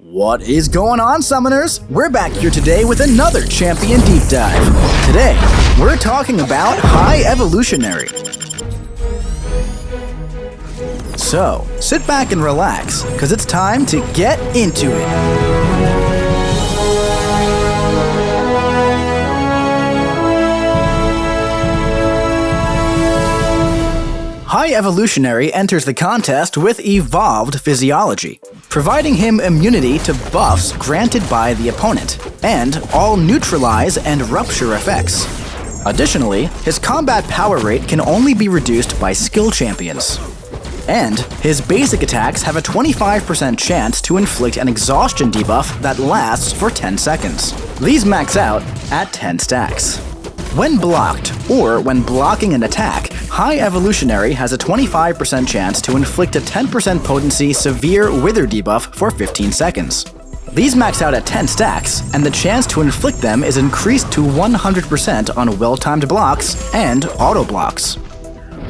What is going on, Summoners? We're back here today with another Champion Deep Dive. Today, we're talking about High Evolutionary. So, sit back and relax, because it's time to get into it. High Evolutionary enters the contest with evolved physiology, providing him immunity to buffs granted by the opponent, and all neutralize and rupture effects. Additionally, his combat power rate can only be reduced by skill champions. And his basic attacks have a 25% chance to inflict an exhaustion debuff that lasts for 10 seconds. These max out at 10 stacks. When blocked, or when blocking an attack, High Evolutionary has a 25% chance to inflict a 10% potency Severe Wither debuff for 15 seconds. These max out at 10 stacks, and the chance to inflict them is increased to 100% on well-timed blocks and auto-blocks.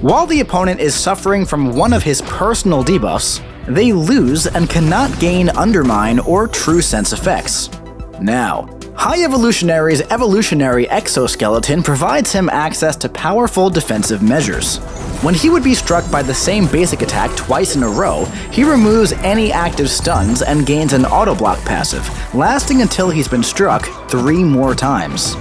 While the opponent is suffering from one of his personal debuffs, they lose and cannot gain Undermine or True Sense effects. Now, High Evolutionary's evolutionary exoskeleton provides him access to powerful defensive measures. When he would be struck by the same basic attack twice in a row, he removes any active stuns and gains an auto-block passive, lasting until he's been struck 3 more times.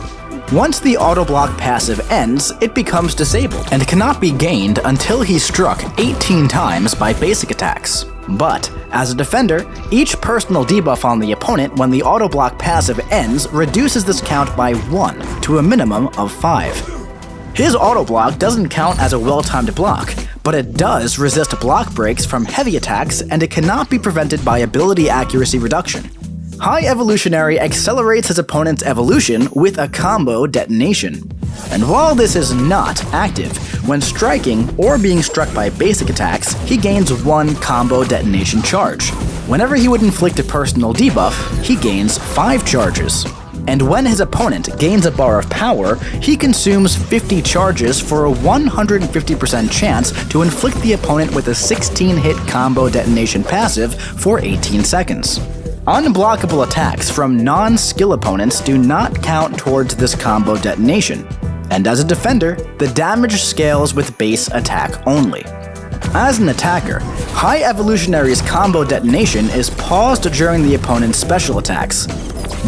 Once the auto-block passive ends, it becomes disabled and cannot be gained until he's struck 18 times by basic attacks. But, as a defender, each personal debuff on the opponent when the auto-block passive ends reduces this count by 1 to a minimum of 5. His auto-block doesn't count as a well-timed block, but it does resist block breaks from heavy attacks and it cannot be prevented by ability accuracy reduction. High Evolutionary accelerates his opponent's evolution with a combo detonation. And while this is not active, when striking or being struck by basic attacks, he gains 1 combo detonation charge. Whenever he would inflict a personal debuff, he gains 5 charges. And when his opponent gains a bar of power, he consumes 50 charges for a 150% chance to inflict the opponent with a 16-hit combo detonation passive for 18 seconds. Unblockable attacks from non-skill opponents do not count towards this combo detonation, and as a defender, the damage scales with base attack only. As an attacker, High Evolutionary's combo detonation is paused during the opponent's special attacks,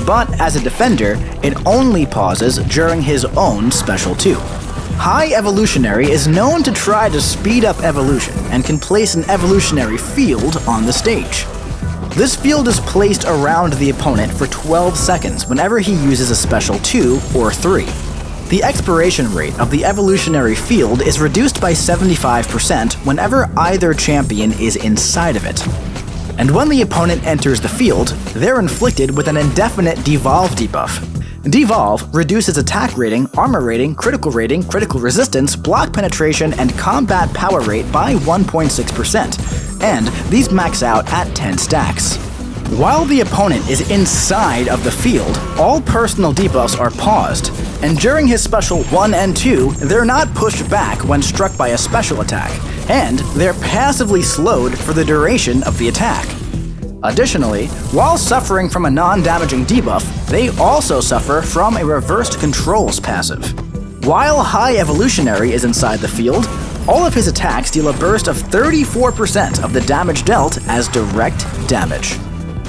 but as a defender, it only pauses during his own special 2. High Evolutionary is known to try to speed up evolution and can place an evolutionary field on the stage. This field is placed around the opponent for 12 seconds whenever he uses a special 2 or 3. The expiration rate of the evolutionary field is reduced by 75% whenever either champion is inside of it. And when the opponent enters the field, they're inflicted with an indefinite Devolve debuff. Devolve reduces attack rating, armor rating, critical resistance, block penetration, and combat power rate by 1.6%, and these max out at 10 stacks. While the opponent is inside of the field, all personal debuffs are paused, and during his special 1 and 2, they're not pushed back when struck by a special attack, and they're passively slowed for the duration of the attack. Additionally, while suffering from a non-damaging debuff, they also suffer from a reversed controls passive. While High Evolutionary is inside the field, all of his attacks deal a burst of 34% of the damage dealt as direct damage.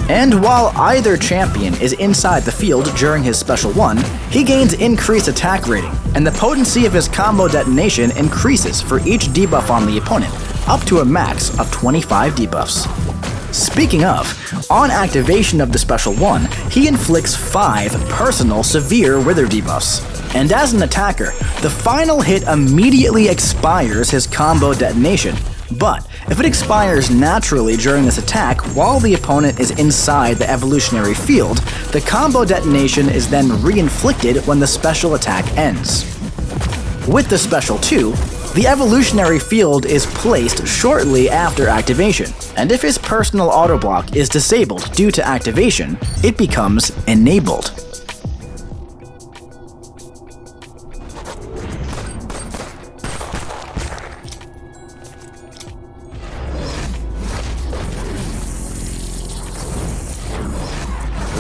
And while either champion is inside the field during his special 1, he gains increased attack rating, and the potency of his combo detonation increases for each debuff on the opponent, up to a max of 25 debuffs. Speaking of, on activation of the special 1, he inflicts 5 personal Severe Wither debuffs. And as an attacker, the final hit immediately expires his combo detonation, but if it expires naturally during this attack while the opponent is inside the evolutionary field, the combo detonation is then re-inflicted when the special attack ends. With the special 2, the evolutionary field is placed shortly after activation, and if his personal autoblock is disabled due to activation, it becomes enabled.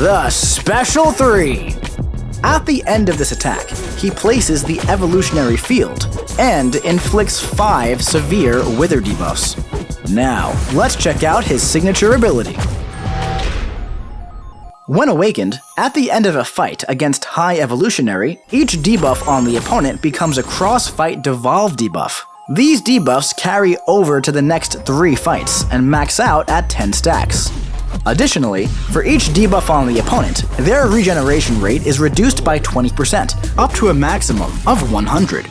the Special 3. At the end of this attack, he places the evolutionary field and inflicts 5 severe wither debuffs. Now, let's check out his signature ability. When awakened, at the end of a fight against High Evolutionary, each debuff on the opponent becomes a cross-fight devolve debuff. These debuffs carry over to the next 3 fights and max out at 10 stacks. Additionally, for each debuff on the opponent, their regeneration rate is reduced by 20%, up to a maximum of 100.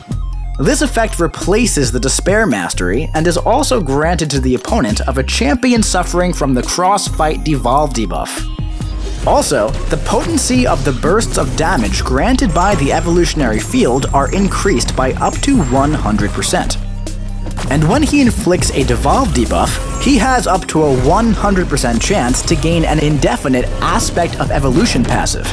This effect replaces the Despair Mastery and is also granted to the opponent of a champion suffering from the cross-fight devolve debuff. Also, the potency of the bursts of damage granted by the evolutionary field are increased by up to 100%. And when he inflicts a devolve debuff, he has up to a 100% chance to gain an indefinite Aspect of Evolution passive.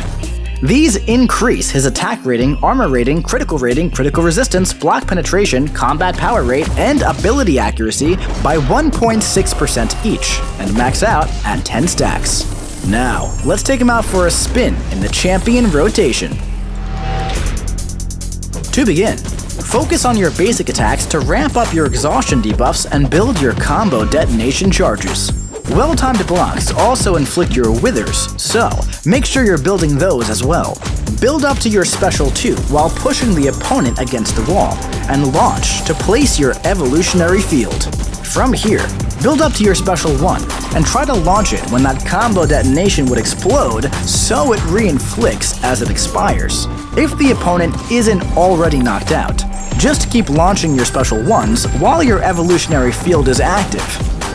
These increase his attack rating, armor rating, critical resistance, block penetration, combat power rate, and ability accuracy by 1.6% each, and max out at 10 stacks. Now, let's take him out for a spin in the champion rotation. To begin, focus on your basic attacks to ramp up your exhaustion debuffs and build your combo detonation charges. Well-timed blocks also inflict your withers, so make sure you're building those as well. Build up to your special 2 while pushing the opponent against the wall, and launch to place your evolutionary field. From here, build up to your special 1 and try to launch it when that combo detonation would explode so it re-inflicts as it expires. If the opponent isn't already knocked out, just keep launching your special 1s while your evolutionary field is active.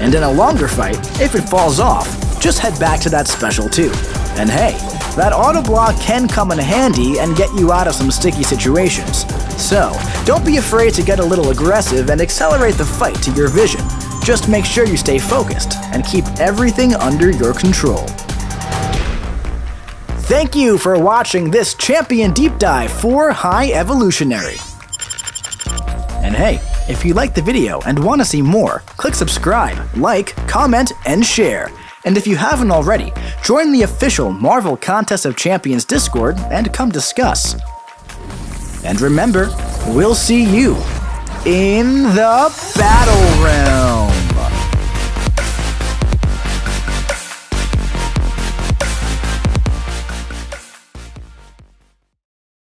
And in a longer fight, if it falls off, just head back to that special 2. And hey, that auto block can come in handy and get you out of some sticky situations. So, don't be afraid to get a little aggressive and accelerate the fight to your vision. Just make sure you stay focused and keep everything under your control. Thank you for watching this champion deep dive for High Evolutionary. And hey, if you liked the video and want to see more, click subscribe, like, comment, and share. And if you haven't already, join the official Marvel Contest of Champions Discord and come discuss. And remember, we'll see you in the battle realm.